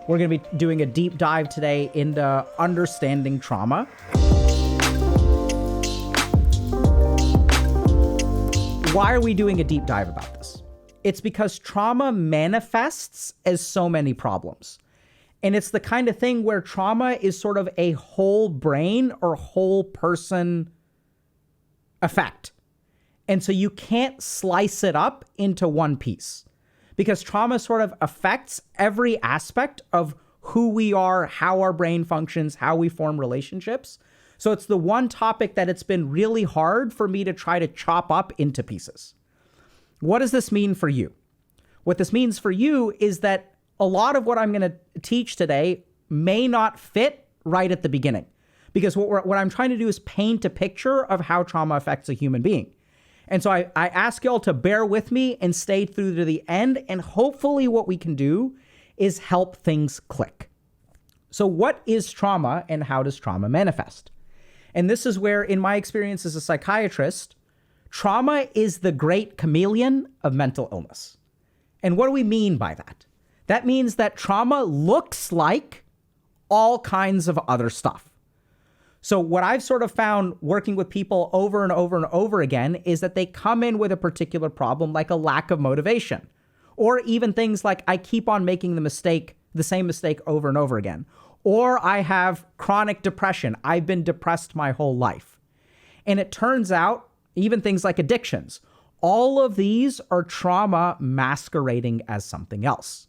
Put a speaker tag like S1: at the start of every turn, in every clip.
S1: We're going to be doing a deep dive today into understanding trauma. Why are we doing a deep dive about this? It's because trauma manifests as so many problems. And it's the kind of thing where trauma is sort of a whole brain or whole person effect. And so you can't slice it up into one piece because trauma sort of affects every aspect of who we are, how our brain functions, how we form relationships. So it's the one topic that it's been really hard for me to try to chop up into pieces. What does this mean for you? What this means for you is that a lot of what I'm going to teach today may not fit right at the beginning, because what I'm trying to do is paint a picture of how trauma affects a human being. And so I ask y'all to bear with me and stay through to the end. And hopefully what we can do is help things click. So what is trauma and how does trauma manifest? And this is where, in my experience as a psychiatrist, trauma is the great chameleon of mental illness. And what do we mean by that? That means that trauma looks like all kinds of other stuff. So what I've sort of found working with people over and over and over again is that they come in with a particular problem, like a lack of motivation, or even things like I keep on making the same mistake over and over again. Or I have chronic depression. I've been depressed my whole life. And it turns out, even things like addictions, all of these are trauma masquerading as something else.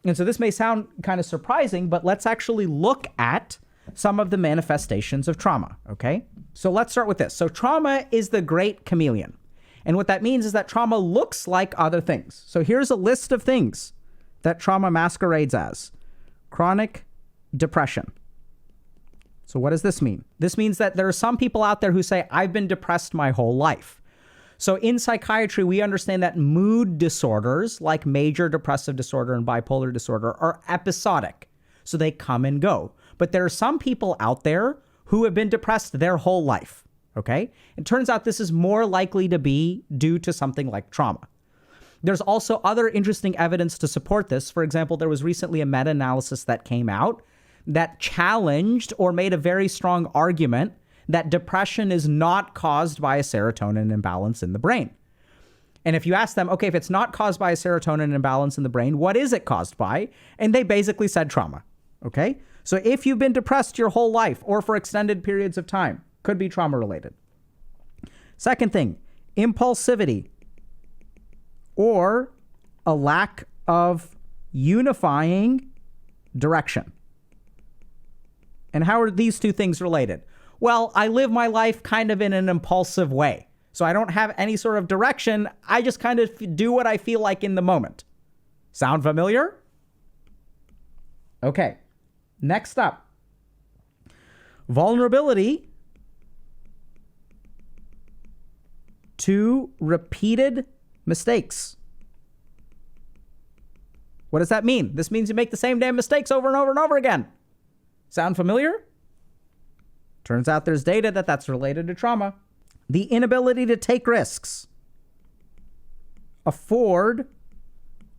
S1: And so this may sound kind of surprising, but let's actually look at some of the manifestations of trauma, okay? So let's start with this. So trauma is the great chameleon. And what that means is that trauma looks like other things. So here's a list of things that trauma masquerades as. Chronic depression. So what does this mean? This means that there are some people out there who say, I've been depressed my whole life. So in psychiatry, we understand that mood disorders like major depressive disorder and bipolar disorder are episodic. So they come and go. But there are some people out there who have been depressed their whole life. Okay? It turns out this is more likely to be due to something like trauma. There's also other interesting evidence to support this. For example, there was recently a meta-analysis that came out that challenged or made a very strong argument that depression is not caused by a serotonin imbalance in the brain. And if you ask them, okay, if it's not caused by a serotonin imbalance in the brain, what is it caused by? And they basically said trauma, okay? So if you've been depressed your whole life or for extended periods of time, could be trauma related. Second thing, impulsivity or a lack of unifying direction. And how are these two things related? Well, I live my life kind of in an impulsive way. So I don't have any sort of direction. I just kind of do what I feel like in the moment. Sound familiar? Okay. Next up. Vulnerability to repeated mistakes. What does that mean? This means you make the same damn mistakes over and over and over again. Sound familiar? Turns out there's data that that's related to trauma. The inability to take risks. Afford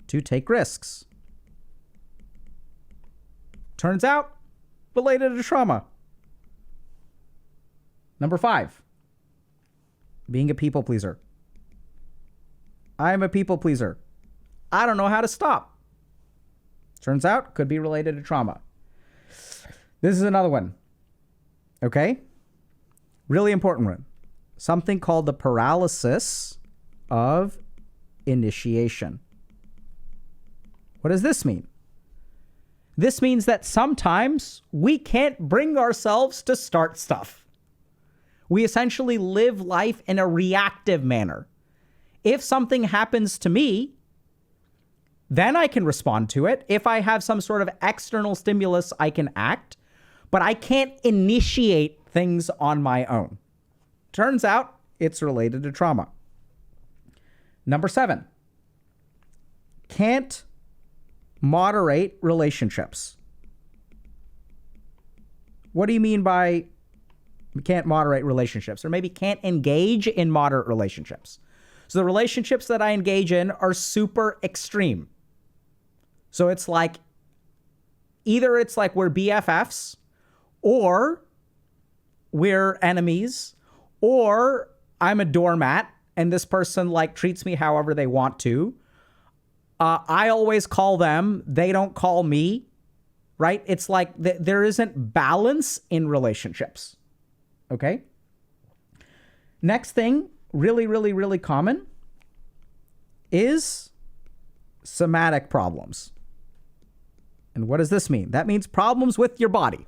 S1: to take risks. Turns out related to trauma. Number 5, being a people pleaser. I am a people pleaser. I don't know how to stop. Turns out could be related to trauma. This is another one. Okay? Really important one. Something called the paralysis of initiation. What does this mean? This means that sometimes we can't bring ourselves to start stuff. We essentially live life in a reactive manner. If something happens to me, then I can respond to it. If I have some sort of external stimulus, I can act. But I can't initiate things on my own. Turns out it's related to trauma. Number 7, can't moderate relationships. What do you mean by can't moderate relationships? Or maybe can't engage in moderate relationships. So the relationships that I engage in are super extreme. So it's like either it's like we're BFFs, or we're enemies, or I'm a doormat and this person like treats me however they want to. I always call them, they don't call me, right? It's like there isn't balance in relationships, okay? Next thing, really, really, really common is somatic problems. And what does this mean? That means problems with your body.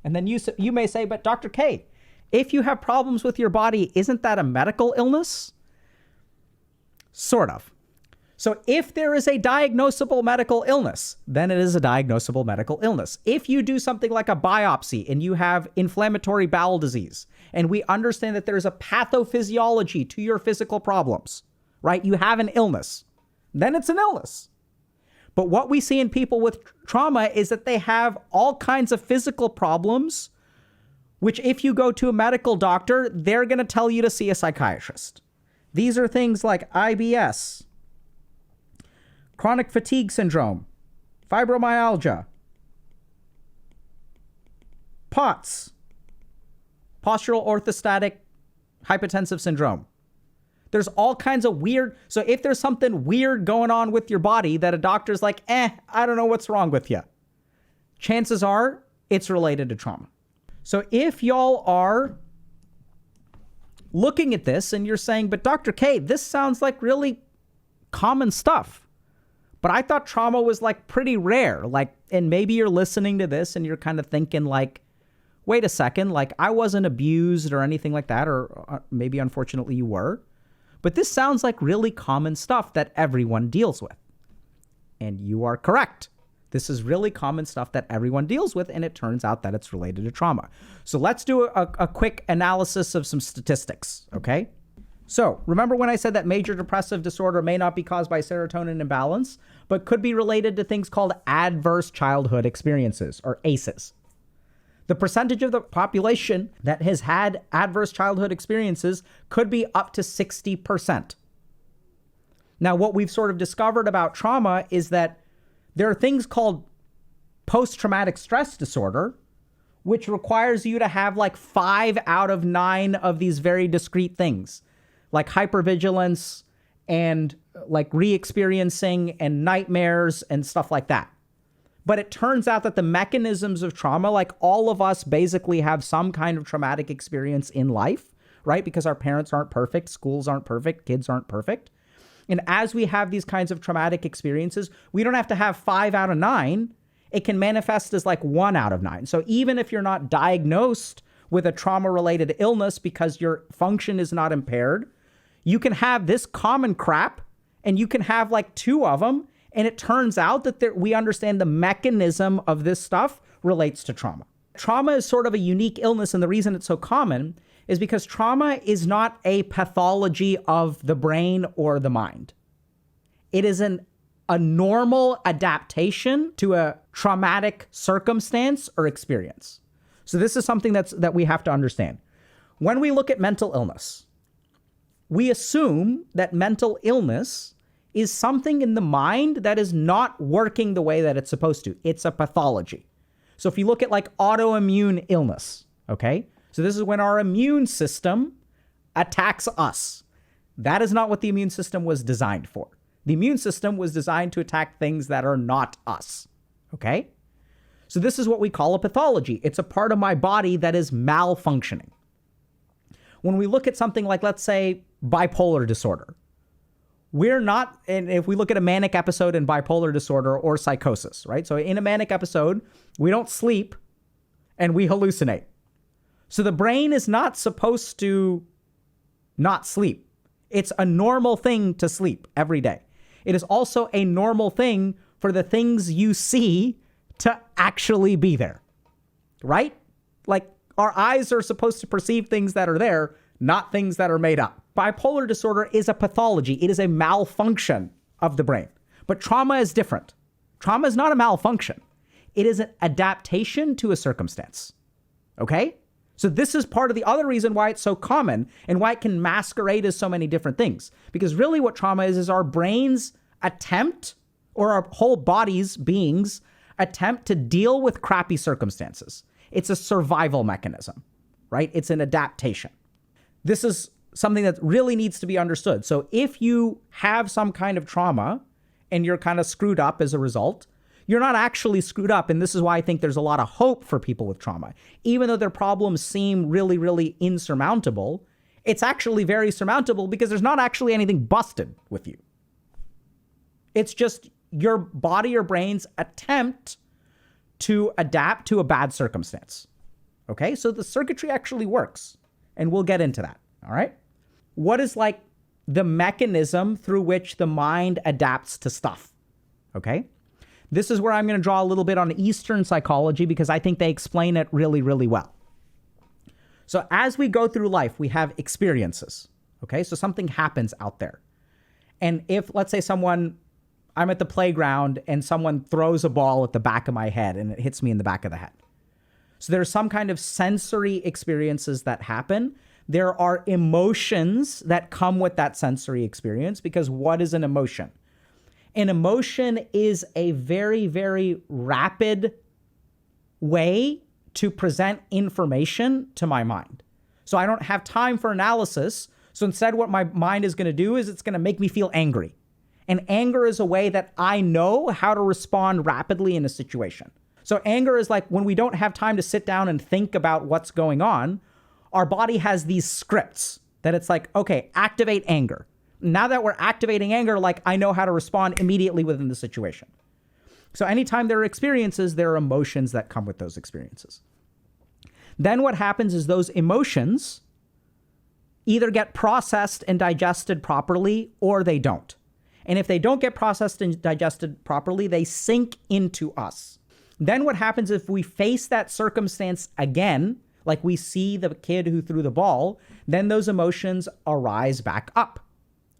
S1: And then you may say, but Dr. K, if you have problems with your body, isn't that a medical illness? Sort of. So if there is a diagnosable medical illness, then it is a diagnosable medical illness. If you do something like a biopsy and you have inflammatory bowel disease, and we understand that there's a pathophysiology to your physical problems, right? You have an illness, then it's an illness. But what we see in people with trauma is that they have all kinds of physical problems, which if you go to a medical doctor, they're going to tell you to see a psychiatrist. These are things like IBS, chronic fatigue syndrome, fibromyalgia, POTS, postural orthostatic hypotensive syndrome. There's all kinds of weird. So if there's something weird going on with your body that a doctor's like, I don't know what's wrong with you, chances are it's related to trauma. So if y'all are looking at this and you're saying, but Dr. K, this sounds like really common stuff, but I thought trauma was like pretty rare. Like, and maybe you're listening to this and you're kind of thinking like, wait a second, like I wasn't abused or anything like that, or maybe unfortunately you were. But this sounds like really common stuff that everyone deals with. And you are correct. This is really common stuff that everyone deals with, and it turns out that it's related to trauma. So let's do a quick analysis of some statistics, okay? So remember when I said that major depressive disorder may not be caused by serotonin imbalance, but could be related to things called adverse childhood experiences, or ACEs. The percentage of the population that has had adverse childhood experiences could be up to 60%. Now, what we've sort of discovered about trauma is that there are things called post-traumatic stress disorder, which requires you to have like 5 out of 9 of these very discrete things, like hypervigilance and like re-experiencing and nightmares and stuff like that. But it turns out that the mechanisms of trauma, like all of us basically have some kind of traumatic experience in life, right? Because our parents aren't perfect, schools aren't perfect, kids aren't perfect. And as we have these kinds of traumatic experiences, we don't have to have 5 out of 9. It can manifest as like 1 out of 9. So even if you're not diagnosed with a trauma-related illness because your function is not impaired, you can have this common crap and you can have like 2 of them. And it turns out that we understand the mechanism of this stuff relates to trauma. Trauma is sort of a unique illness, and the reason it's so common is because trauma is not a pathology of the brain or the mind. It is a normal adaptation to a traumatic circumstance or experience. So this is something that we have to understand. When we look at mental illness, we assume that mental illness is something in the mind that is not working the way that it's supposed to. It's a pathology. So if you look at like autoimmune illness, okay? So this is when our immune system attacks us. That is not what the immune system was designed for. The immune system was designed to attack things that are not us, okay? So this is what we call a pathology. It's a part of my body that is malfunctioning. When we look at something like, let's say, bipolar disorder, we're not, and if we look at a manic episode in bipolar disorder or psychosis, right? So in a manic episode, we don't sleep and we hallucinate. So the brain is not supposed to not sleep. It's a normal thing to sleep every day. It is also a normal thing for the things you see to actually be there, right? Like our eyes are supposed to perceive things that are there, not things that are made up. Bipolar disorder is a pathology. It is a malfunction of the brain. But trauma is different. Trauma is not a malfunction. It is an adaptation to a circumstance. Okay? So this is part of the other reason why it's so common and why it can masquerade as so many different things. Because really what trauma is our brain's attempt, or our whole body's being's attempt to deal with crappy circumstances. It's a survival mechanism, right? It's an adaptation. This is something that really needs to be understood. So if you have some kind of trauma and you're kind of screwed up as a result, you're not actually screwed up. And this is why I think there's a lot of hope for people with trauma. Even though their problems seem really, really insurmountable, it's actually very surmountable because there's not actually anything busted with you. It's just your body or brain's attempt to adapt to a bad circumstance. Okay, so the circuitry actually works, and we'll get into that. All right. What is like the mechanism through which the mind adapts to stuff? Okay. This is where I'm going to draw a little bit on Eastern psychology because I think they explain it really, really well. So as we go through life, we have experiences. Okay. So something happens out there. And if, let's say I'm at the playground and someone throws a ball at the back of my head and it hits me in the back of the head. So there's some kind of sensory experiences that happen. There are emotions that come with that sensory experience, because what is an emotion? An emotion is a very, very rapid way to present information to my mind. So I don't have time for analysis. So instead, what my mind is going to do is it's going to make me feel angry. And anger is a way that I know how to respond rapidly in a situation. So anger is like when we don't have time to sit down and think about what's going on, our body has these scripts that it's like, okay, activate anger. Now that we're activating anger, like I know how to respond immediately within the situation. So anytime there are experiences, there are emotions that come with those experiences. Then what happens is those emotions either get processed and digested properly or they don't. And if they don't get processed and digested properly, they sink into us. Then what happens if we face that circumstance again, like we see the kid who threw the ball, then those emotions arise back up.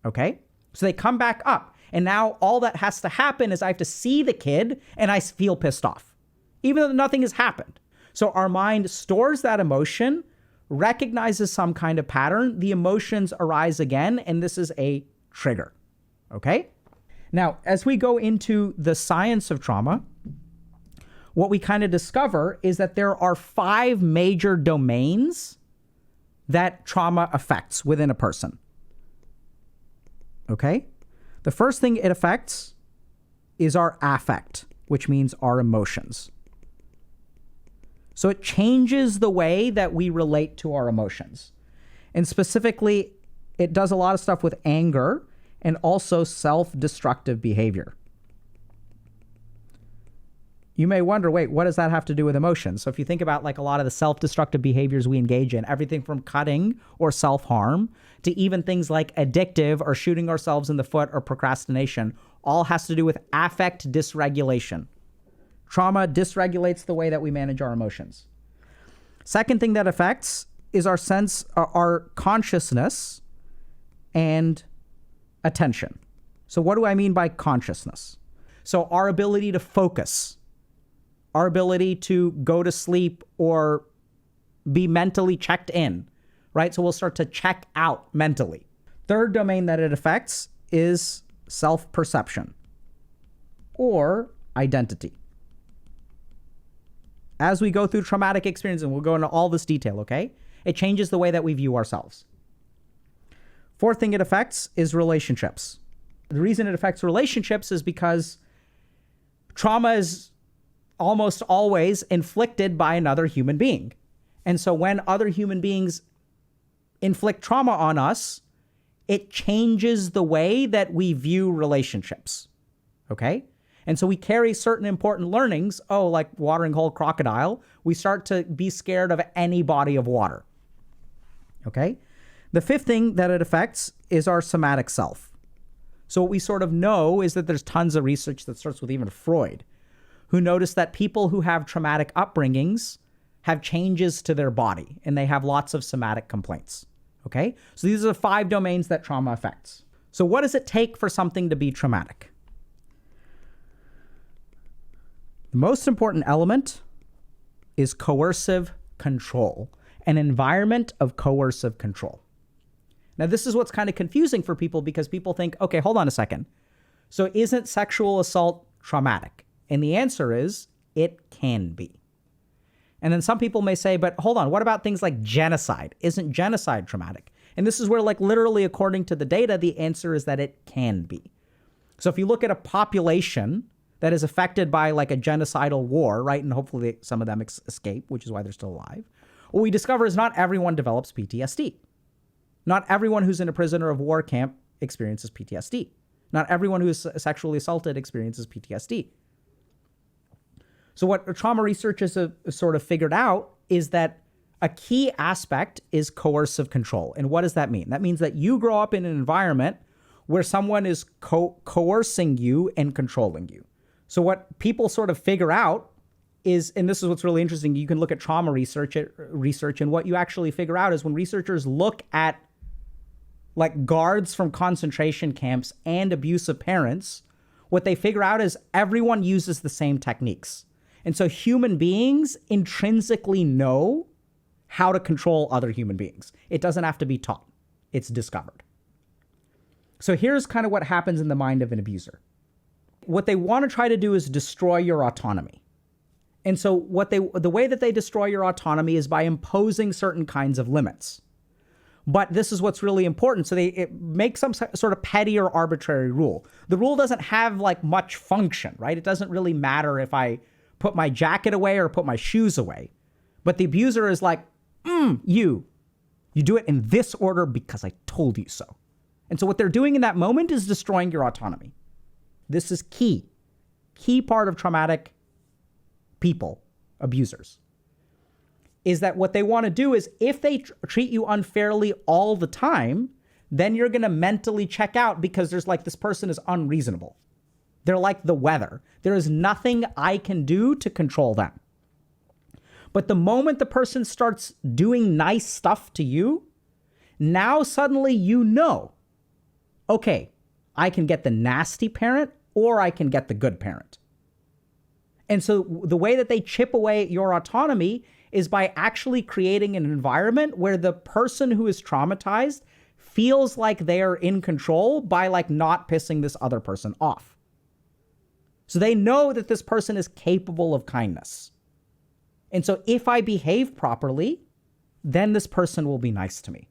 S1: Okay? So they come back up. And now all that has to happen is I have to see the kid and I feel pissed off, even though nothing has happened. So our mind stores that emotion, recognizes some kind of pattern, the emotions arise again, and this is a trigger. Okay? Now, as we go into the science of trauma, what we kind of discover is that there are 5 major domains that trauma affects within a person. Okay? The first thing it affects is our affect, which means our emotions. So it changes the way that we relate to our emotions. And specifically, it does a lot of stuff with anger and also self-destructive behavior. You may wonder, wait, what does that have to do with emotions? So if you think about like a lot of the self-destructive behaviors we engage in, everything from cutting or self-harm to even things like addictive or shooting ourselves in the foot or procrastination, all has to do with affect dysregulation. Trauma dysregulates the way that we manage our emotions. Second thing that affects is our sense, our consciousness and attention. So what do I mean by consciousness? So our ability to focus, our ability to go to sleep or be mentally checked in, right? So we'll start to check out mentally. Third domain that it affects is self-perception or identity. As we go through traumatic experiences, and we'll go into all this detail, okay? It changes the way that we view ourselves. Fourth thing it affects is relationships. The reason it affects relationships is because trauma is almost always inflicted by another human being. And so when other human beings inflict trauma on us, it changes the way that we view relationships. Okay? And so we carry certain important learnings. Oh, like watering whole crocodile. We start to be scared of any body of water. Okay? The fifth thing that it affects is our somatic self. So what we sort of know is that there's tons of research that starts with even Freud, who noticed that people who have traumatic upbringings have changes to their body and they have lots of somatic complaints. Okay? So these are the 5 domains that trauma affects. So what does it take for something to be traumatic? The most important element is coercive control, an environment of coercive control. Now, this is what's kind of confusing for people because people think, okay, hold on a second. So isn't sexual assault traumatic? And the answer is It can be. And then some people may say, but hold on, what about things like genocide? Isn't genocide traumatic? And this is where, like, literally according to the data, the answer is that it can be. So if you look at a population that is affected by like a genocidal war, right, and hopefully some of them escape, which is why they're still alive, what we discover is not everyone develops PTSD. Not everyone who's in a prisoner of war camp experiences PTSD. Not everyone who is sexually assaulted experiences PTSD. So what trauma researchers have sort of figured out is that a key aspect is coercive control. And what does that mean? That means that you grow up in an environment where someone is coercing you and controlling you. So what people sort of figure out is, and this is what's really interesting, you can look at trauma research, and what you actually figure out is when researchers look at like guards from concentration camps and abusive parents, what they figure out is everyone uses the same techniques. And so human beings intrinsically know how to control other human beings. It doesn't have to be taught. It's discovered. So here's kind of what happens in the mind of an abuser. What they want to try to do is destroy your autonomy. And so the way that they destroy your autonomy is by imposing certain kinds of limits. But this is what's really important. So it makes some sort of petty or arbitrary rule. The rule doesn't have like much function, right? It doesn't really matter if I put my jacket away or put my shoes away. But the abuser is like, you do it in this order because I told you so. And so what they're doing in that moment is destroying your autonomy. This is key part of traumatic people, abusers, is that what they want to do is if they treat you unfairly all the time, then you're going to mentally check out because there's like this person is unreasonable. They're like the weather. There is nothing I can do to control them. But the moment the person starts doing nice stuff to you, now suddenly you know, okay, I can get the nasty parent or I can get the good parent. And so the way that they chip away at your autonomy is by actually creating an environment where the person who is traumatized feels like they are in control by like not pissing this other person off. So they know that this person is capable of kindness. And so if I behave properly, then this person will be nice to me.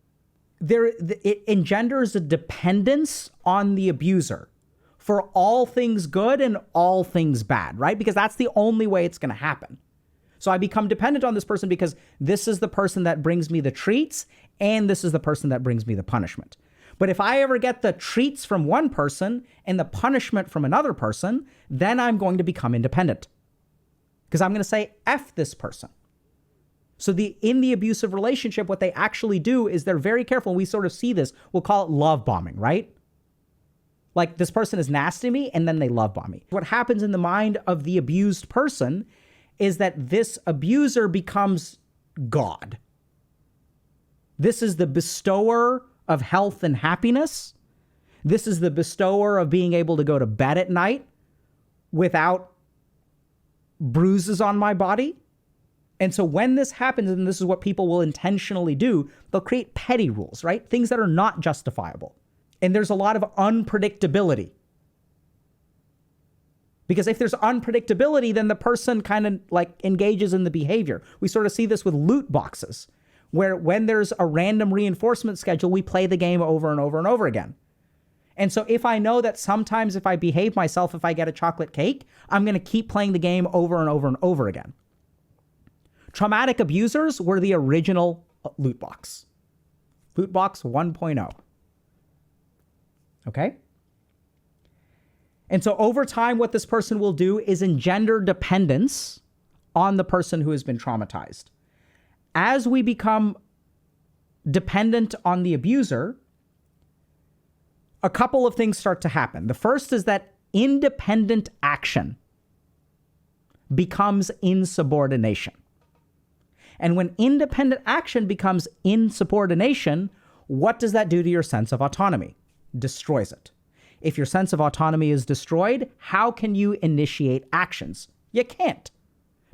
S1: It engenders a dependence on the abuser for all things good and all things bad, right? Because that's the only way it's going to happen. So I become dependent on this person because this is the person that brings me the treats and this is the person that brings me the punishment. But if I ever get the treats from one person and the punishment from another person, then I'm going to become independent because I'm going to say, F this person. So in the abusive relationship, what they actually do is they're very careful. We sort of see this. We'll call it love bombing, right? Like this person is nasty to me and then they love bomb me. What happens in the mind of the abused person is that this abuser becomes God. This is the bestower of health and happiness. This is the bestower of being able to go to bed at night without bruises on my body. And so when this happens, and this is what people will intentionally do, they'll create petty rules, right? Things that are not justifiable. And there's a lot of unpredictability. Because if there's unpredictability, then the person kind of like engages in the behavior. We sort of see this with loot boxes, where when there's a random reinforcement schedule, we play the game over and over and over again. And so if I know that sometimes if I behave myself, if I get a chocolate cake, I'm going to keep playing the game over and over and over again. Traumatic abusers were the original loot box. Loot box 1.0. Okay? And so over time, what this person will do is engender dependence on the person who has been traumatized. As we become dependent on the abuser, a couple of things start to happen. The first is that independent action becomes insubordination. And when independent action becomes insubordination, what does that do to your sense of autonomy? Destroys it. If your sense of autonomy is destroyed, how can you initiate actions? You can't,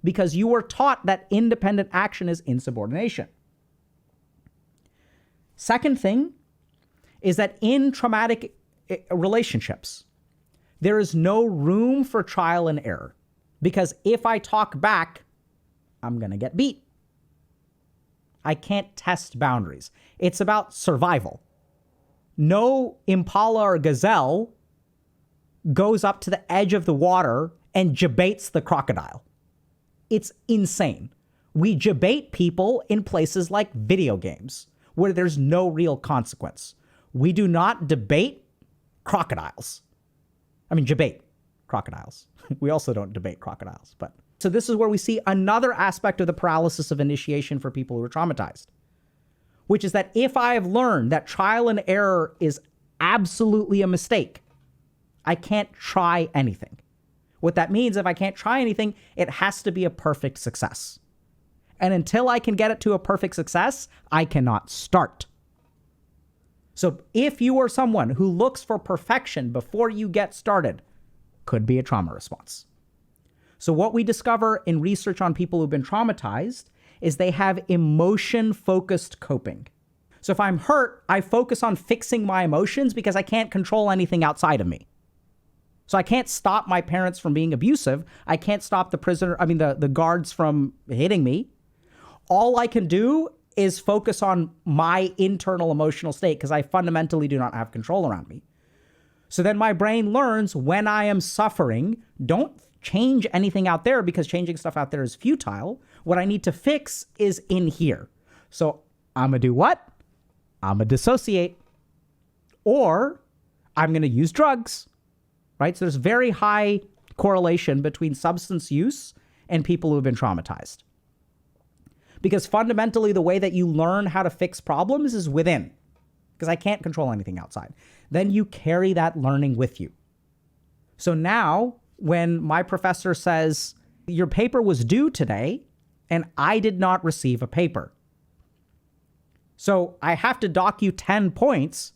S1: because you were taught that independent action is insubordination. Second thing is that in traumatic relationships, there is no room for trial and error. Because if I talk back, I'm going to get beat. I can't test boundaries. It's about survival. No impala or gazelle goes up to the edge of the water and debates the crocodile. It's insane. We debate people in places like video games where there's no real consequence. We do not debate crocodiles. I mean, debate crocodiles. We also don't debate crocodiles. But so this is where we see another aspect of the paralysis of initiation for people who are traumatized, which is that if I have learned that trial and error is absolutely a mistake, I can't try anything. What that means, if I can't try anything, it has to be a perfect success. And until I can get it to a perfect success, I cannot start. So if you are someone who looks for perfection before you get started, could be a trauma response. So what we discover in research on people who've been traumatized is they have emotion-focused coping. So if I'm hurt, I focus on fixing my emotions because I can't control anything outside of me. So I can't stop my parents from being abusive. I can't stop the guards from hitting me. All I can do is focus on my internal emotional state because I fundamentally do not have control around me. So then my brain learns when I am suffering, don't change anything out there because changing stuff out there is futile. What I need to fix is in here. So I'm going to do what? I'm going to dissociate. Or I'm going to use drugs, right? So there's very high correlation between substance use and people who have been traumatized. Because fundamentally, the way that you learn how to fix problems is within, because I can't control anything outside. Then you carry that learning with you. So now, when my professor says, your paper was due today, and I did not receive a paper. So I have to dock you 10 points,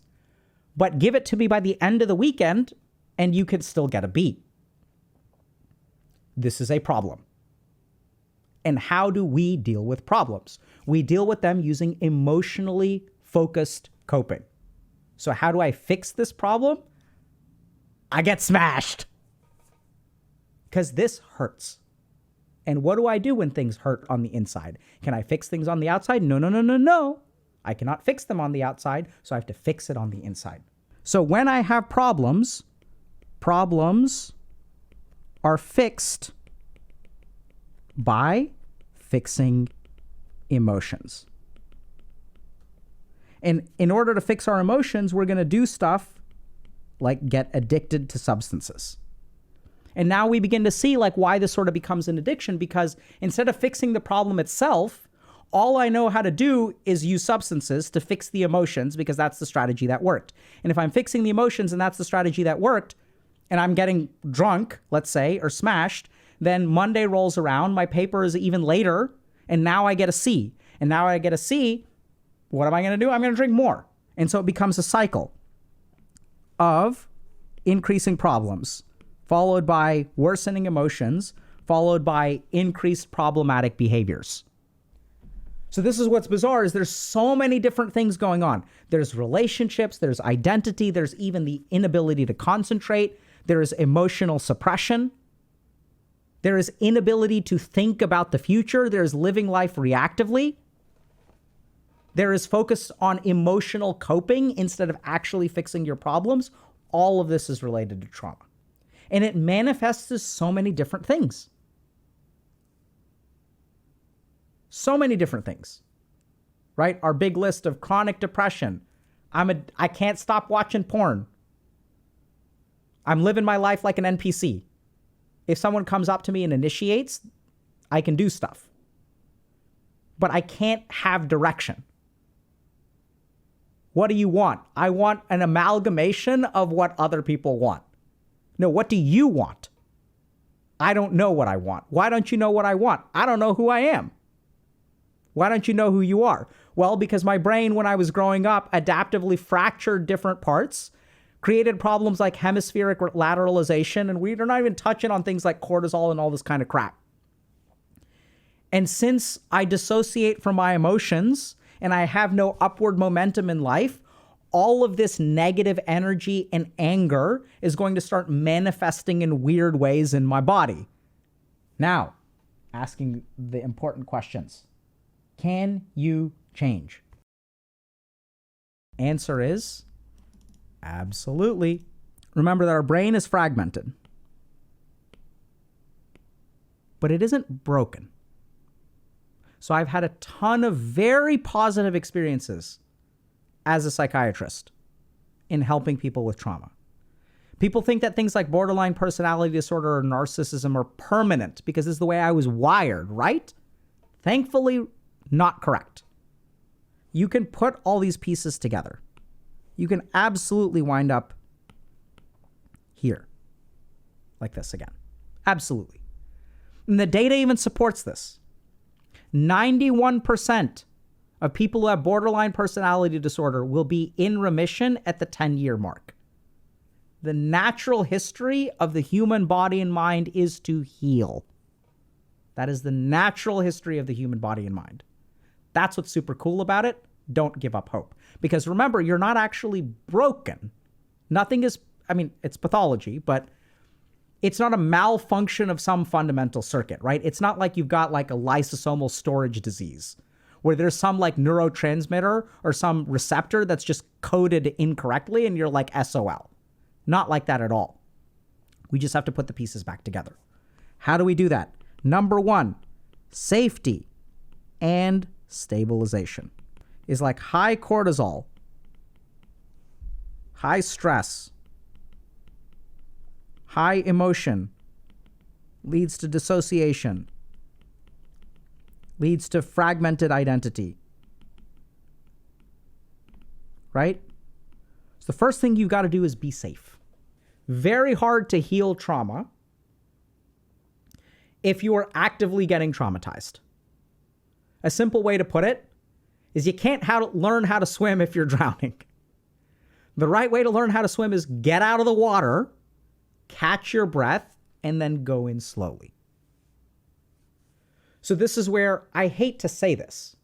S1: but give it to me by the end of the weekend, and you could still get a B. This is a problem. And how do we deal with problems? We deal with them using emotionally focused coping. So how do I fix this problem? I get smashed. Because this hurts. And what do I do when things hurt on the inside? Can I fix things on the outside? No. I cannot fix them on the outside, so I have to fix it on the inside. So when I have problems are fixed by fixing emotions. And in order to fix our emotions, we're going to do stuff like get addicted to substances. And now we begin to see like why this sort of becomes an addiction, because instead of fixing the problem itself, all I know how to do is use substances to fix the emotions because that's the strategy that worked. And if I'm fixing the emotions and that's the strategy that worked, and I'm getting drunk, let's say, or smashed, then Monday rolls around, my paper is even later, and now I get a C. And now I get a C, what am I going to do? I'm going to drink more. And so it becomes a cycle of increasing problems, followed by worsening emotions, followed by increased problematic behaviors. So this is what's bizarre, is there's so many different things going on. There's relationships, there's identity, there's even the inability to concentrate, there is emotional suppression, there is inability to think about the future, there's living life reactively, there is focus on emotional coping instead of actually fixing your problems. All of this is related to trauma. And it manifests as so many different things. So many different things, right? Our big list of chronic depression. I can't stop watching porn. I'm living my life like an NPC. If someone comes up to me and initiates, I can do stuff. But I can't have direction. What do you want? I want an amalgamation of what other people want. No, what do you want? I don't know what I want. Why don't you know what I want? I don't know who I am. Why don't you know who you are? Well, because my brain, when I was growing up, adaptively fractured different parts, created problems like hemispheric lateralization, and we're not even touching on things like cortisol and all this kind of crap. And since I dissociate from my emotions and I have no upward momentum in life, all of this negative energy and anger is going to start manifesting in weird ways in my body. Now, asking the important questions. Can you change? Answer is absolutely. Remember that our brain is fragmented, but it isn't broken. So I've had a ton of very positive experiences as a psychiatrist in helping people with trauma. People think that things like borderline personality disorder or narcissism are permanent because this is the way I was wired, right? Thankfully, not correct. You can put all these pieces together. You can absolutely wind up here, like this again. Absolutely. And the data even supports this. 91% of people who have borderline personality disorder will be in remission at the 10-year mark. The natural history of the human body and mind is to heal. That is the natural history of the human body and mind. That's what's super cool about it. Don't give up hope. Because remember, you're not actually broken. Nothing is, it's pathology, but it's not a malfunction of some fundamental circuit, right? It's not like you've got like a lysosomal storage disease where there's some like neurotransmitter or some receptor that's just coded incorrectly and you're like SOL. Not like that at all. We just have to put the pieces back together. How do we do that? Number one, safety and stabilization is like high cortisol, high stress, high emotion leads to dissociation, leads to fragmented identity, right? So the first thing you've got to do is be safe. Very hard to heal trauma if you are actively getting traumatized. A simple way to put it is you can't learn how to swim if you're drowning. The right way to learn how to swim is get out of the water, catch your breath, and then go in slowly. So this is where I hate to say this.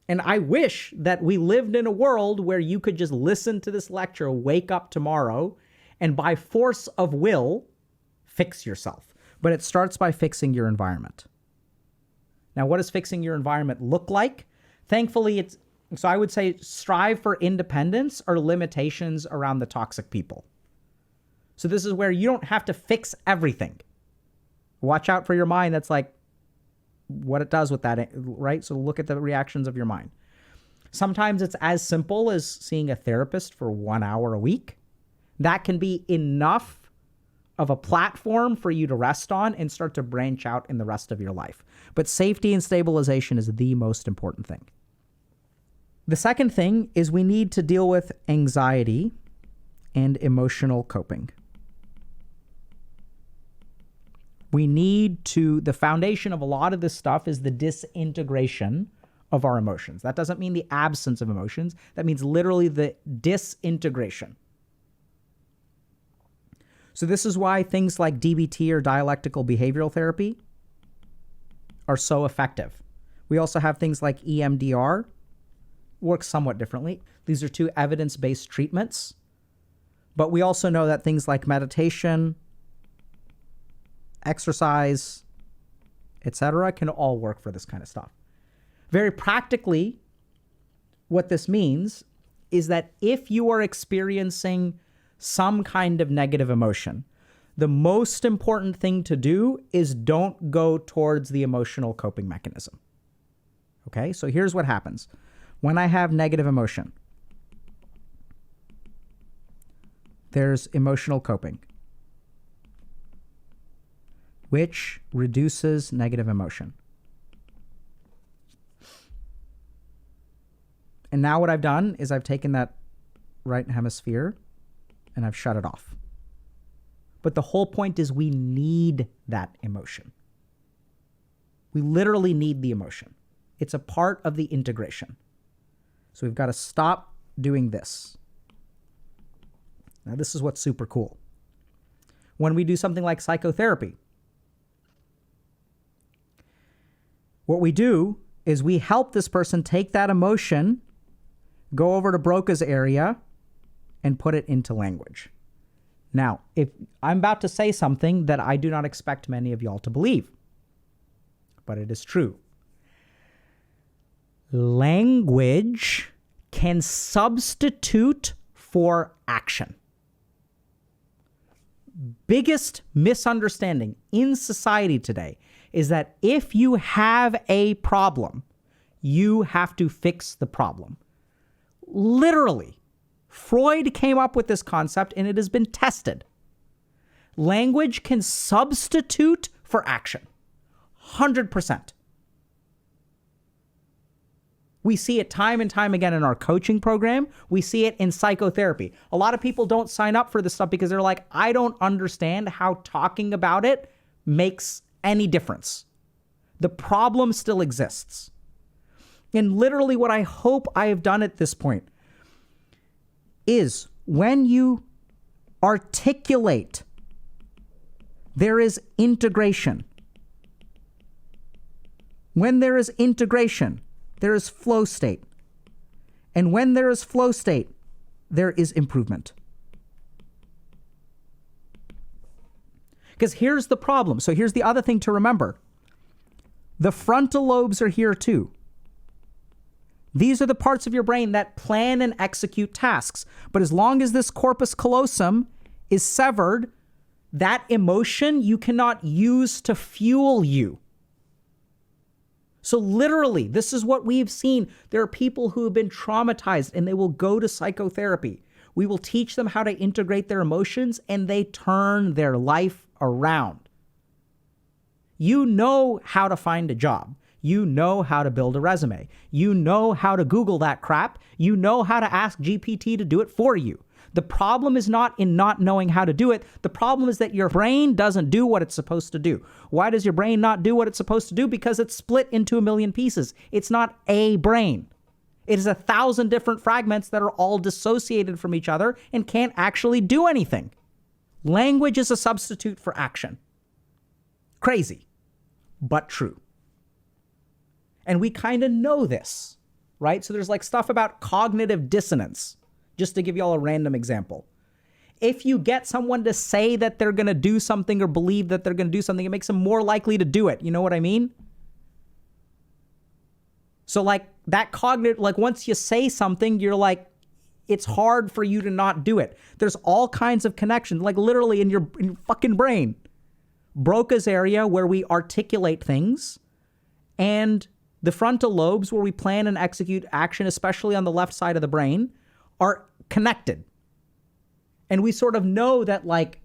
S1: And I wish that we lived in a world where you could just listen to this lecture, wake up tomorrow, and by force of will, fix yourself. But it starts by fixing your environment. Now, what does fixing your environment look like? Thankfully, so I would say strive for independence or limitations around the toxic people. So this is where you don't have to fix everything. Watch out for your mind. That's like what it does with that, right? So look at the reactions of your mind. Sometimes it's as simple as seeing a therapist for 1 hour a week. That can be enough of a platform for you to rest on and start to branch out in the rest of your life. But safety and stabilization is the most important thing. The second thing is we need to deal with anxiety and emotional coping. The foundation of a lot of this stuff is the disintegration of our emotions. That doesn't mean the absence of emotions. That means literally the disintegration. So this is why things like DBT or dialectical behavioral therapy are so effective. We also have things like EMDR, works somewhat differently. These are two evidence-based treatments. But we also know that things like meditation, exercise, etc., can all work for this kind of stuff. Very practically, what this means is that if you are experiencing some kind of negative emotion, the most important thing to do is don't go towards the emotional coping mechanism. Okay, so here's what happens. When I have negative emotion, there's emotional coping, which reduces negative emotion. And now what I've done is I've taken that right hemisphere and I've shut it off. But the whole point is we need that emotion. We literally need the emotion. It's a part of the integration. So we've got to stop doing this. Now, this is what's super cool. When we do something like psychotherapy, what we do is we help this person take that emotion, go over to Broca's area, and put it into language. Now, if I'm about to say something that I do not expect many of y'all to believe, but it is true. Language can substitute for action. Biggest misunderstanding in society today is that if you have a problem, you have to fix the problem. Literally, Freud came up with this concept and it has been tested. Language can substitute for action. 100%. We see it time and time again in our coaching program. We see it in psychotherapy. A lot of people don't sign up for this stuff because they're like, I don't understand how talking about it makes any difference. The problem still exists. And literally what I hope I have done at this point is when you articulate, there is integration. When there is integration, there is flow state. And when there is flow state, there is improvement. Because here's the problem. So here's the other thing to remember. The frontal lobes are here too. These are the parts of your brain that plan and execute tasks. But as long as this corpus callosum is severed, that emotion you cannot use to fuel you. So literally, this is what we've seen. There are people who have been traumatized and they will go to psychotherapy. We will teach them how to integrate their emotions and they turn their life around. You know how to find a job. You know how to build a resume. You know how to Google that crap. You know how to ask GPT to do it for you. The problem is not in not knowing how to do it. The problem is that your brain doesn't do what it's supposed to do. Why does your brain not do what it's supposed to do? Because it's split into a million pieces. It's not a brain. It is 1,000 different fragments that are all dissociated from each other and can't actually do anything. Language is a substitute for action. Crazy, but true. And we kind of know this, right? So there's like stuff about cognitive dissonance. Just to give you all a random example. If you get someone to say that they're going to do something or believe that they're going to do something, it makes them more likely to do it. You know what I mean? So like that cognitive, like once you say something, you're like, it's hard for you to not do it. There's all kinds of connections, like literally in your fucking brain. Broca's area where we articulate things and the frontal lobes where we plan and execute action, especially on the left side of the brain, are connected. And we sort of know that, like,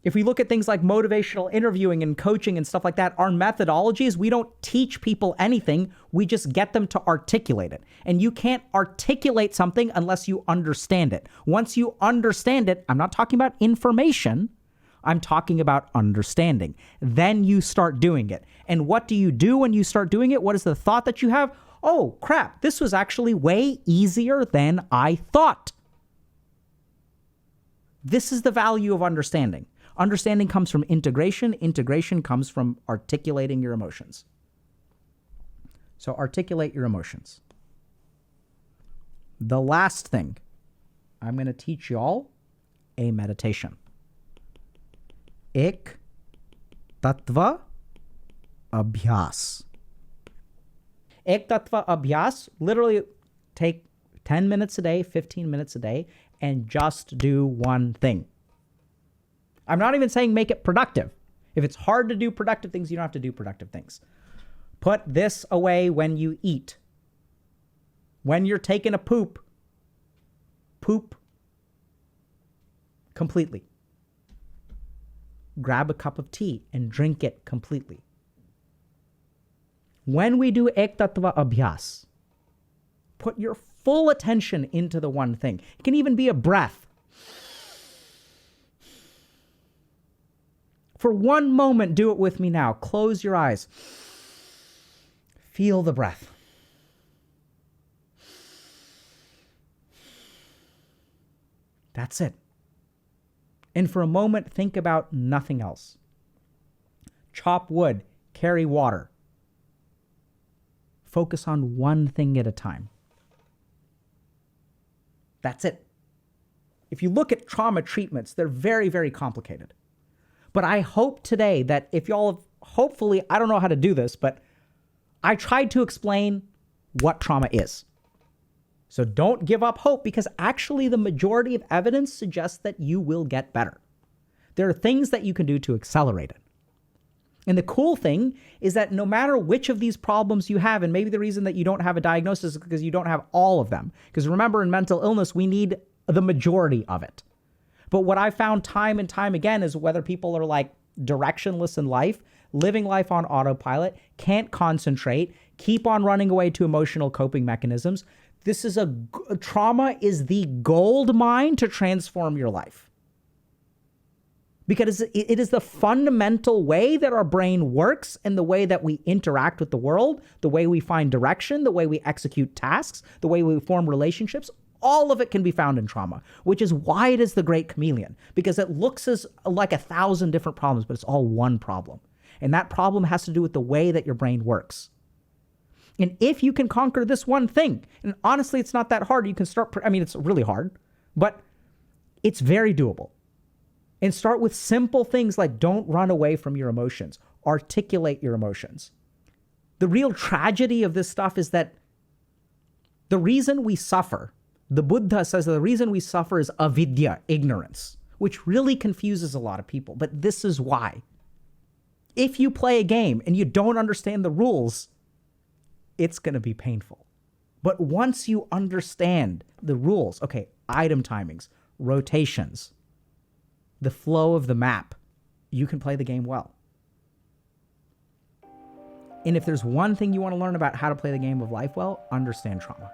S1: if we look at things like motivational interviewing and coaching and stuff like that, our methodologies, we don't teach people anything. We just get them to articulate it. And you can't articulate something unless you understand it. Once you understand it, I'm not talking about information. I'm talking about understanding. Then you start doing it. And what do you do when you start doing it? What is the thought that you have? Oh, crap, this was actually way easier than I thought. This is the value of understanding. Understanding comes from integration. Integration comes from articulating your emotions. So articulate your emotions. The last thing, I'm going to teach y'all a meditation. Ek Tattva Abhyas. Ek Tattva Abhyas, literally take 10 minutes a day, 15 minutes a day, and just do one thing. I'm not even saying make it productive. If it's hard to do productive things, you don't have to do productive things. Put this away when you eat. When you're taking a poop, poop completely. Grab a cup of tea and drink it completely. When we do Ek Tattva Abhyas, put your full attention into the one thing. It can even be a breath. For one moment, do it with me now. Close your eyes. Feel the breath. That's it. And for a moment, think about nothing else. Chop wood, carry water. Focus on one thing at a time. That's it. If you look at trauma treatments, they're very, very complicated. But I hope today that if y'all have, hopefully, I don't know how to do this, but I tried to explain what trauma is. So don't give up hope, because actually the majority of evidence suggests that you will get better. There are things that you can do to accelerate it. And the cool thing is that no matter which of these problems you have, and maybe the reason that you don't have a diagnosis is because you don't have all of them. Because remember, in mental illness, we need the majority of it. But what I found time and time again is whether people are like directionless in life, living life on autopilot, can't concentrate, keep on running away to emotional coping mechanisms. This is trauma is the gold mine to transform your life. Because it is the fundamental way that our brain works and the way that we interact with the world, the way we find direction, the way we execute tasks, the way we form relationships. All of it can be found in trauma, which is why it is the great chameleon, because it looks as like 1,000 different problems, but it's all one problem. And that problem has to do with the way that your brain works. And if you can conquer this one thing, and honestly, it's not that hard. You can start, it's really hard, but it's very doable. And start with simple things like don't run away from your emotions. Articulate your emotions. The real tragedy of this stuff is that the reason we suffer, the Buddha says that the reason we suffer is avidya, ignorance, which really confuses a lot of people. But this is why. If you play a game and you don't understand the rules, it's going to be painful. But once you understand the rules, okay, item timings, rotations, the flow of the map, you can play the game well. And if there's one thing you want to learn about how to play the game of life well, understand trauma.